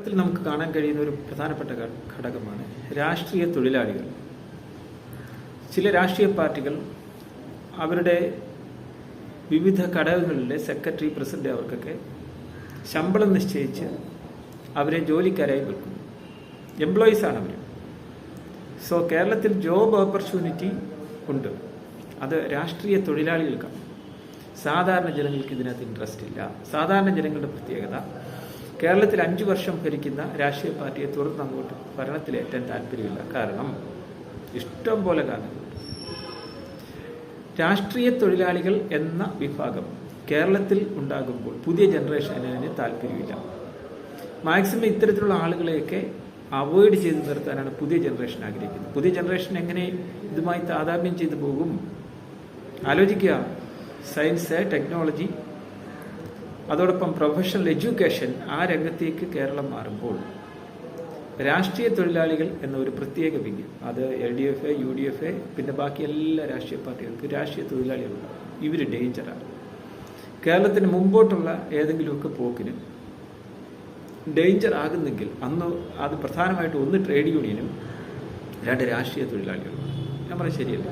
ത്തിൽ നമുക്ക് കാണാൻ കഴിയുന്ന ഒരു പ്രധാനപ്പെട്ട ഘടകമാണ് രാഷ്ട്രീയ തൊഴിലാളികൾ. ചില രാഷ്ട്രീയ പാർട്ടികൾ അവരുടെ വിവിധ ഘടകങ്ങളിലെ സെക്രട്ടറി, പ്രസിഡന്റ് അവർക്കൊക്കെ ശമ്പളം നിശ്ചയിച്ച് അവരെ ജോലിക്കാരായി വെക്കുന്നു. എംപ്ലോയീസാണ് അവർ. സോ കേരളത്തിൽ ജോബ് ഓപ്പർച്യൂണിറ്റി ഉണ്ട്. അത് രാഷ്ട്രീയ തൊഴിലാളികൾക്കാണ്. സാധാരണ ജനങ്ങൾക്ക് ഇതിനകത്ത് ഇൻട്രസ്റ്റ് ഇല്ല. സാധാരണ ജനങ്ങളുടെ പ്രത്യേകത, കേരളത്തിൽ 5 വർഷം ഭരിക്കുന്ന രാഷ്ട്രീയ പാർട്ടിയെ തുടർന്ന് അങ്ങോട്ട് ഭരണത്തിലേറ്റാൻ താല്പര്യമില്ല. കാരണം ഇഷ്ടം പോലെ കാരണങ്ങളുണ്ട്. രാഷ്ട്രീയ തൊഴിലാളികൾ എന്ന വിഭാഗം കേരളത്തിൽ ഉണ്ടാകുമ്പോൾ പുതിയ ജനറേഷന് താല്പര്യമില്ല. മാക്സിമം ഇത്തരത്തിലുള്ള ആളുകളെയൊക്കെ അവോയ്ഡ് ചെയ്ത് നിർത്താനാണ് പുതിയ ജനറേഷൻ ആഗ്രഹിക്കുന്നത്. പുതിയ ജനറേഷൻ എങ്ങനെ ഇതുമായി താതാത്മ്യം ചെയ്തു പോകും? ആലോചിക്കുക. സയൻസ്, ടെക്നോളജി, അതോടൊപ്പം പ്രൊഫഷണൽ എഡ്യൂക്കേഷൻ, ആ രംഗത്തേക്ക് കേരളം മാറുമ്പോൾ രാഷ്ട്രീയ തൊഴിലാളികൾ എന്ന ഒരു പ്രത്യേക വിങ്, അത് LDF, UDF, പിന്നെ ബാക്കി എല്ലാ രാഷ്ട്രീയ പാർട്ടികൾക്കും രാഷ്ട്രീയ തൊഴിലാളികളുണ്ടാകും. ഇവർ ഡേഞ്ചറാണ്. കേരളത്തിന് മുമ്പോട്ടുള്ള ഏതെങ്കിലുമൊക്കെ പോക്കിന് ഡേഞ്ചർ ആകുന്നെങ്കിൽ അന്ന് അത് പ്രധാനമായിട്ട് ഒന്ന് ട്രേഡ് യൂണിയനും 2 രാഷ്ട്രീയ തൊഴിലാളികളും. ഞാൻ പറയാം, ശരിയല്ല.